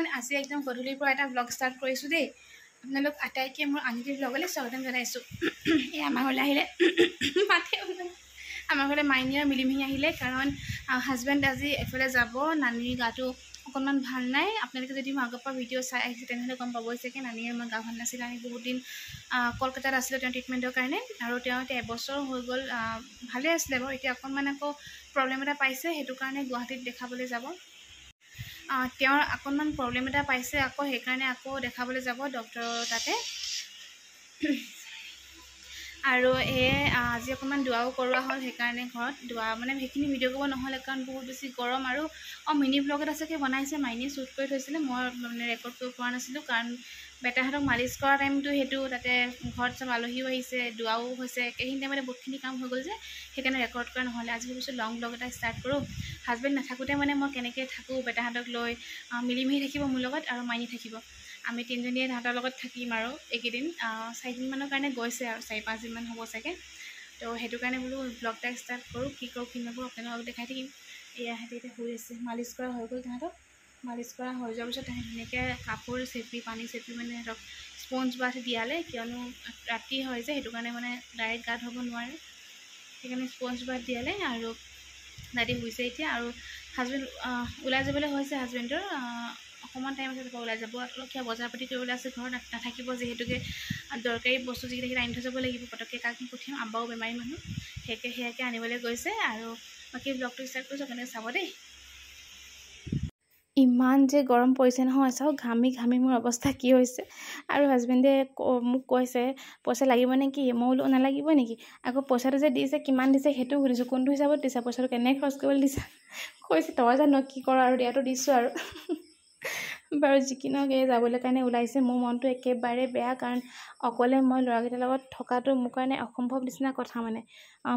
Everyone আজি একদম গধূলিৰ পৰা এটা ব্লগ ষ্টাৰ্ট কৰিছোঁ দেই। আপোনালোক আটাইকে মোৰ আনকি ব্লগলৈ স্বাগতম জনাইছোঁ। এই আমাৰ ঘৰলৈ আহিলে আমাৰ ঘৰলৈ মাইনী আৰু মিলিমিহি আহিলে, কাৰণ হাজবেণ্ড আজি এফালে যাব। নানীৰ গাটো অকণমান ভাল নাই। আপোনালোকে যদি মই আগৰ পৰা ভিডিঅ' চাই আহিছে তেনেহ'লে গম পাবই চাগে। নানীৰ মোৰ গা ভাল নাছিলে। আমি বহুত দিন কলকাতাত আছিলোঁ তেওঁ ট্ৰিটমেণ্টৰ কাৰণে, আৰু তেওঁ এতিয়া এবছৰ হৈ গ'ল। ভালে আছিলে বাৰু, এতিয়া অকণমান আকৌ প্ৰব্লেম এটা পাইছে, সেইটো কাৰণে গুৱাহাটীত দেখাবলৈ যাব। তেওঁৰ অকণমান প্ৰব্লেম এটা পাইছে আকৌ, সেইকাৰণে আকৌ দেখাবলৈ যাব ডক্টৰৰ তাতে। আৰু আজি অকণমান দোৱাও কৰোৱা হ'ল, সেইকাৰণে ঘৰত দোৱা মানে সেইখিনি ভিডিঅ' কৰিব নহ'লে, কাৰণ বহুত বেছি গৰম। আৰু মিনি ব্লগ এটা চাগে বনাইছে, মাইনীয়ে শ্বুট কৰি থৈছিলে, মই মানে ৰেকৰ্ড কৰিব পৰা নাছিলোঁ, কাৰণ বেটাহঁতক মালিচ কৰা টাইমটো সেইটো, তাতে ঘৰত চব আলহীও আহিছে, দোৱাও হৈছে, এইখিনি টাইমতে বহুতখিনি কাম হৈ গ'ল যে, সেইকাৰণে ৰেকৰ্ড কৰা নহ'লে। আজি ভাবিছোঁ লং ব্লগ এটা ষ্টাৰ্ট কৰোঁ। হাজবেণ্ড নাথাকোঁতে মানে মই কেনেকৈ থাকোঁ, বেটাহঁতক লৈ মিলিমিহি থাকিব মোৰ লগত, আৰু মাইনী থাকিব। আমি তিনিজনীয়ে তাহাঁতৰ লগত থাকিম আৰু এইকেইদিন 4 দিনমানৰ কাৰণে গৈছে, আৰু 4-5 দিনমান হ'ব চাগে। তো সেইটো কাৰণে বোলো ব্লগ এটা ষ্টাৰ্ট কৰোঁ। কি কৰোঁ কি নকৰোঁ আপোনালোকক দেখাই থাকিম। সিহঁতে এতিয়া শুই আছে, মালিচ কৰা হৈ গ'ল তাহাঁতক। মালিচ কৰা হৈ যোৱাৰ পিছত তাহাঁতে ধুনীয়াকৈ কাপোৰ চেপি পানী চেপি মানে সিহঁতক স্পঞ্জ বাথ দিয়ালে, কিয়নো ৰাতি হয় যে, সেইটো কাৰণে মানে ডাইৰেক্ট গা ধুব নোৱাৰে, সেইকাৰণে স্পঞ্জ বাথ দিয়ালে। আৰু ৰাতি শুইছে এতিয়া। আৰু হাজবেণ্ড ওলাই যাবলৈ হৈছে। হাজবেণ্ডৰ অকণমান টাইম আছে, তাৰপৰা ওলাই যাব। অলপ কিবা বজাৰ পাতি কৰিবলৈ আছে, ঘৰত নাথাকিব যিহেতুকে দৰকাৰী বস্তু যিকেইটা আনি থৈ যাব লাগিব, পটককৈ কাকনো পঠিয়াম, আব্বাও বেমাৰী মানুহ, সেয়াকে আনিবলৈ গৈছে। আৰু বাকী ব্লগটো ষ্টাৰ্ট কৰিছোঁ, আপোনালোকে চাব দেই। ইমান যে গৰম পৰিছে নহয়, চাওক ঘামি ঘামি মোৰ অৱস্থা কি হৈছে। আৰু হাজবেণ্ডে মোক কৈছে পইচা লাগিব নেকি, মই বোলো নালাগিব নেকি। আকৌ পইচাটো যে দিছে কিমান দিছে সেইটোও সুধিছোঁ, কোনটো হিচাপত দিছা, পইচাটো কেনেকৈ খৰচ কৰিবলৈ দিছা। কৈছে তই জানো কি কৰ, আৰু দিয়াটো দিছোঁ আৰু বাৰু যি কি নহওক, যাবলৈ কাৰণে ওলাইছে। মোৰ মনটো একেবাৰে বেয়া, কাৰণ অকলে মই ল'ৰাকেইটাৰ লগত থকাটো মোৰ কাৰণে অসম্ভৱ নিচিনা কথা। মানে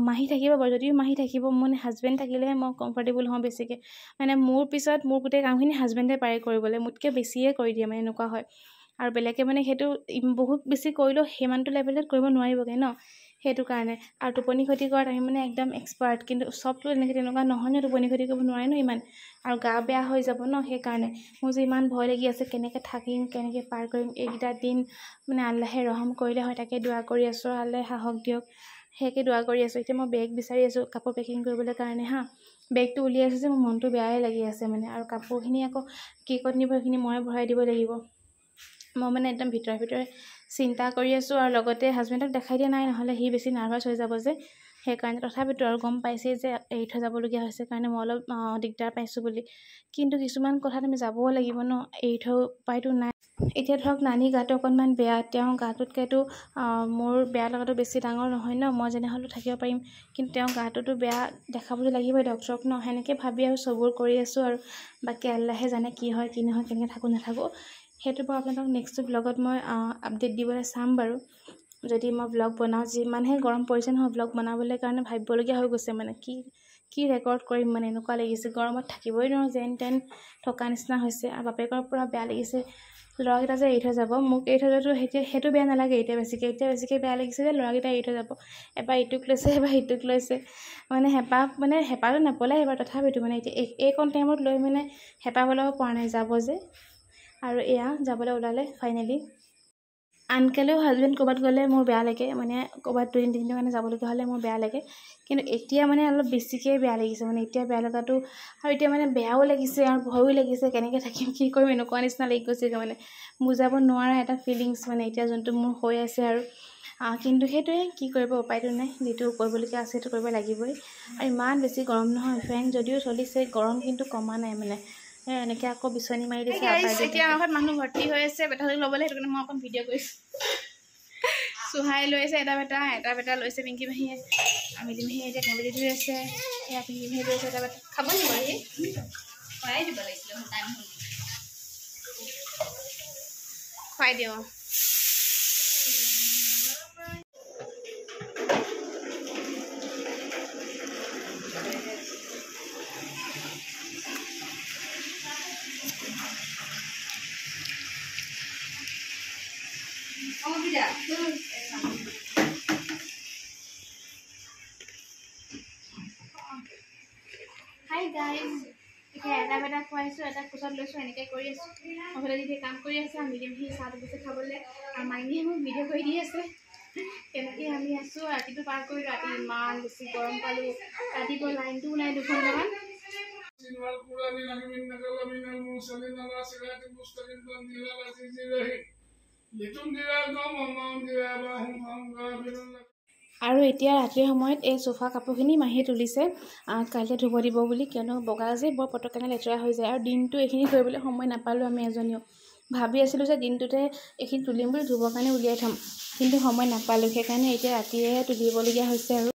মাহী থাকিব বাৰু, যদিও মাহী থাকিব, মানে হাজবেণ্ড থাকিলেহে মই কমফৰ্টেবল হওঁ বেছিকৈ। মানে মোৰ পিছত মোৰ গোটেই কামখিনি হাজবেণ্ডে পাৰে কৰিবলৈ, মোতকৈ বেছিয়ে কৰি দিয়ে, মানে এনেকুৱা হয়। আৰু বেলেগে মানে সেইটো বহুত বেছি কৰিলেও সিমানটো লেভেলত কৰিব নোৱাৰিবগৈ ন, সেইটো কাৰণে। আৰু টোপনি ক্ষতি কৰাত আমি মানে একদম এক্সপাৰ্ট, কিন্তু চবটো তেনেকুৱা নহয় ন, টোপনি ক্ষতি কৰিব নোৱাৰে ন ইমান, আৰু গা বেয়া হৈ যাব ন। সেইকাৰণে মোৰ যে ইমান ভয় লাগি আছে, কেনেকৈ থাকিম, কেনেকৈ পাৰ কৰিম এইকেইটা দিন। মানে আল্লাহে ৰহম কৰিলে হয়, তাকে দোৱা কৰি আছোঁ, আল্লাহে সাহস দিয়ক, সেইকে দোৱা কৰি আছোঁ। এতিয়া মই বেগ বিচাৰি আছোঁ কাপোৰ পেকিং কৰিবলৈ কাৰণে বেগটো উলিয়াই আছোঁ যে মোৰ মনটো বেয়াই লাগি আছে মানে। আৰু কাপোৰখিনি আকৌ কি ক'ত নিব সেইখিনি মই ভৰাই দিব লাগিব। মই মানে একদম ভিতৰে চিন্তা কৰি আছোঁ, আৰু লগতে হাজবেণ্ডক দেখাই দিয়া নাই, নহ'লে সি বেছি নাৰ্ভাছ হৈ যাব যে, সেইকাৰণে। তথাপিতো আৰু গম পাইছেই যে এৰি থৈ যাবলগীয়া হৈছে কাৰণে মই অলপ দিগদাৰ পাইছোঁ বুলি। কিন্তু কিছুমান কথাত আমি যাবও লাগিব ন, এৰি থৈ উপায়তো নাই। এতিয়া ধৰক নানী গাটো অকণমান বেয়া, তেওঁৰ গাটোতকৈতো মোৰ বেয়া লগাটো বেছি ডাঙৰ নহয় ন, মই যেনে হ'লেও থাকিব পাৰিম, কিন্তু তেওঁৰ গাটোতো বেয়া, দেখাবলৈ লাগিবই ডক্টৰক ন, সেনেকৈ ভাবি আৰু চবুৰ কৰি আছোঁ। আৰু বাকী আল্লাহে জানে কি হয় কি নহয়, কেনেকৈ থাকোঁ নাথাকোঁ, সেইটো বাৰু আপোনালোকক নেক্সট ব্লগত মই আপডেট দিবলৈ চাম বাৰু, যদি মই ব্লগ বনাওঁ। যিমানহে গৰম পৰিছে নহয়, ব্লগ বনাবলৈ কাৰণে ভাবিবলগীয়া হৈ গৈছে। মানে কি ৰেকৰ্ড কৰিম, মানে এনেকুৱা লাগিছে। গৰমত থাকিবই নোৱাৰোঁ, যেন তেন থকা নিচিনা হৈছে। আৰু বাপেকৰ পৰা বেয়া লাগিছে, ল'ৰাকেইটা যে এৰি থৈ যাব। মোক এৰি থৈ যোৱাটো সেইটো বেয়া নালাগে, এতিয়া বেছিকৈ বেয়া লাগিছে যে ল'ৰাকেইটা এৰি থৈ যাব। এবাৰ ইটোক লৈছে, এবাৰ ইটোক লৈছে, মানে হেঁপাহটো নপলাই এবাৰ, তথাপিতো মানে এতিয়া এইকণ টাইমত লৈ মানে হেঁপাহ পলাব পৰা নাই, যাব যে। আৰু এয়া যাবলৈ ওলালে ফাইনেলি। আনকালেও হাজবেণ্ড ক'ৰবাত গ'লে মোৰ বেয়া লাগে, মানে ক'ৰবাত 2-3 দিনৰ কাৰণে যাবলগীয়া হ'লে মোৰ বেয়া লাগে, কিন্তু এতিয়া মানে অলপ বেছিকৈ বেয়া লাগিছে। মানে এতিয়া বেয়া লগাটো, আৰু এতিয়া মানে বেয়াও লাগিছে আৰু ভয়ো লাগিছে, কেনেকৈ থাকিম কি কৰিম এনেকুৱা নিচিনা লাগি গৈছেগৈ। মানে বুজাব নোৱাৰা এটা ফিলিংছ মানে এতিয়া যোনটো মোৰ হৈ আছে। আৰু কিন্তু সেইটোৱে, কি কৰিব, উপায়টো নাই, যিটো কৰিবলগীয়া আছে সেইটো কৰিব লাগিবই। আৰু ইমান বেছি গৰম নহয়, ফেন যদিও চলিছে, গৰম কিন্তু কমা নাই। মানে এনেকৈ আকৌ বিচনী মাৰি দিছে। এতিয়া আমাৰ ঘৰত মানুহ ভৰ্তি হৈ আছে বেটাহঁতক ল'বলৈ, সেইটো কাৰণে মই অকণ ভিডিঅ' কৰিছোঁ। চুহাই লৈছে এটা বেটা লৈছে পিংকি মাহীয়ে, মিলি মাহীয়ে এতিয়া কম্পিউটাৰ ধুই আছে। এয়া পিংকি মাহীয়ে লৈছে এটা বেটা, খাব নোৱাৰি, খুৱাই দিব লাগিছিলে, টাইম হ'ল খুৱাই দিওঁ। Hi guys, এতিয়া এটা খুৱাইছোঁ, এটা কোচত লৈছোঁ, এনেকৈ কৰি আছোঁ। নহ'লে যদি কাম কৰি আছে আমি দিম সি চাহ দিছে খাবলৈ, আৰু মাইনীয়ে মোক ভিডিঅ' কৰি দি আছে। তেনেকৈ আমি আছোঁ, ৰাতিটো পাৰ কৰিলোঁ। ৰাতি ইমান বেছি গৰম পালোঁ, ৰাতিপুৱা লাইনটোও নাই 2 ঘণ্টামান। আৰু এতিয়া ৰাতিৰ সময়ত এই চোফা কাপোৰখিনি মাহীয়ে তুলিছে, কাইলৈ ধুব দিব বুলি, কিয়নো বগা যে বৰ পটককৈ লেতেৰা হৈ যায়। আৰু দিনটো এইখিনি কৰিবলৈ সময় নাপালোঁ আমি এজনীও। ভাবি আছিলোঁ যে দিনটোতে এইখিনি তুলিম বুলি ধুবৰ কাৰণে উলিয়াই থ'ম, কিন্তু সময় নাপালোঁ। সেইকাৰণে এতিয়া ৰাতিয়ে তুলিবলগীয়া হৈছে। আৰু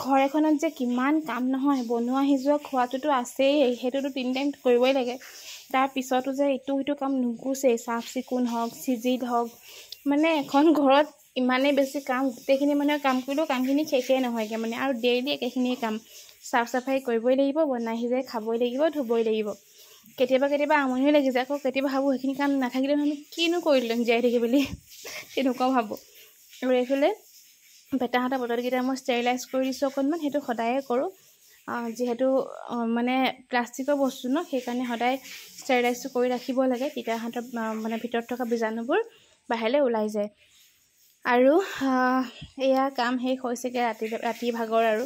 ঘৰ এখনত যে কিমান কাম নহয়, বনোৱা সিজোৱা খোৱাটোতো আছেই, সেইটোতো 3 টাইম কৰিবই লাগে। তাৰপিছতো যে ইটো সিটো কাম নুগুচেই, চাফ চিকুণ হওক, চিজিল হওক, মানে এখন ঘৰত ইমানেই বেছি কাম, গোটেইখিনি মানুহে কাম কৰিলেও কামখিনি শেষেই নহয়গৈ মানে। আৰু ডেইলি একেখিনিয়ে কাম, চাফ চাফাই কৰিবই লাগিব, বনাই সিজাই খাবই লাগিব, ধুবই লাগিব। কেতিয়াবা আমনিও লাগি যায়। আকৌ কেতিয়াবা ভাবোঁ সেইখিনি কাম নাথাকিলে আমি কিনো কৰিলোঁ জীয়াই থাকি বুলি, তেনেকুৱাও ভাবোঁ। আৰু এইফালে বেটাহঁতৰ বটলকেইটা মই ষ্টেৰিলাইজ কৰি দিছোঁ অকণমান, সেইটো সদায়ে কৰোঁ। যিহেতু মানে প্লাষ্টিকৰ বস্তু ন, সেইকাৰণে সদায় ষ্টেৰিলাইজটো কৰি ৰাখিব লাগে, তেতিয়া সিহঁতৰ মানে ভিতৰত থকা বীজাণুবোৰ বাহিৰলৈ ওলাই যায়। আৰু এয়া কাম শেষ হৈছেগৈ, ৰাতি ভাগৰ। আৰু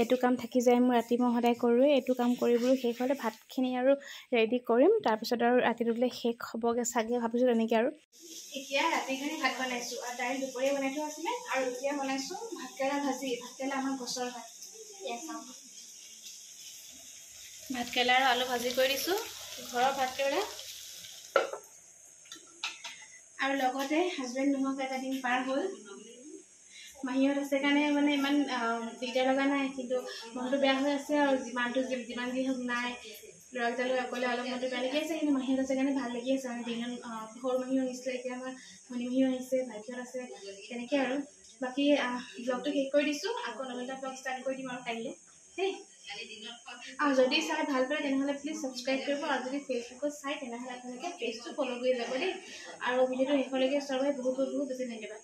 এইটো কাম থাকি যায় মোৰ, ৰাতি মই সদায় কৰোঁৱেই। এইটো কাম কৰিবলৈ শেষ হ'লে ভাতখিনি আৰু ৰেডি কৰিম, তাৰপিছত আৰু ৰাতিটোলৈ শেষ হ'বগৈ চাগে, ভাবিছোঁ তেনেকৈ। আৰু এতিয়া ৰাতিৰ কাৰণে ভাত বনাইছোঁ, আৰু দাইল দুপৰীয়া বনাই থোৱা আছিলে, আৰু এতিয়া বনাইছোঁ ভাতকেৰেলা ভাজি। ভাতকেৰেলা আমাৰ গছৰ ভাত, এয়া চাওঁ। ভাতকেৰেলা আৰু আলু ভাজি কৰি দিছোঁ, ঘৰৰ ভাতকেৰেলা। আৰু লগতে হাজবেণ্ড নোহোৱাকৈ এটা দিন পাৰ হ'ল। মাহীহঁত আছে কাৰণে মানে ইমান দিগদাৰ লগা নাই, কিন্তু মনটো বেয়া হৈ আছে। আৰু যিমান যি হওক নাই, ল'ৰাকেইটালৈ অকলে অলপ মনটো বেয়া লাগি আছে, কিন্তু মাহীহঁত আছে কাৰণে ভাল লাগি আছে। আৰু দিনত সৰু মাহীও আহিছিলে, এতিয়া আমাৰ ভনী মাহীও আহিছে, ভাইটিহঁত আছে, তেনেকৈ। আৰু বাকী ব্লগটো শেষ কৰি দিছোঁ, আকৌ নতুন এটা ব্লগ ষ্টাৰ্ট কৰি দিম আৰু কাইলৈ, দেই। আৰু যদি চাই ভাল পায় তেনেহ'লে প্লিজ ছাবস্ক্ৰাইব কৰিব, আৰু যদি ফেচবুকত চাই তেনেহ'লে আপোনালোকে পেজটো ফ'ল' কৰি যাব দেই। আৰু ভিডিঅ'টো শেষলৈকে চোৱাৰ বাবে বহুত বেছি ধন্যবাদ।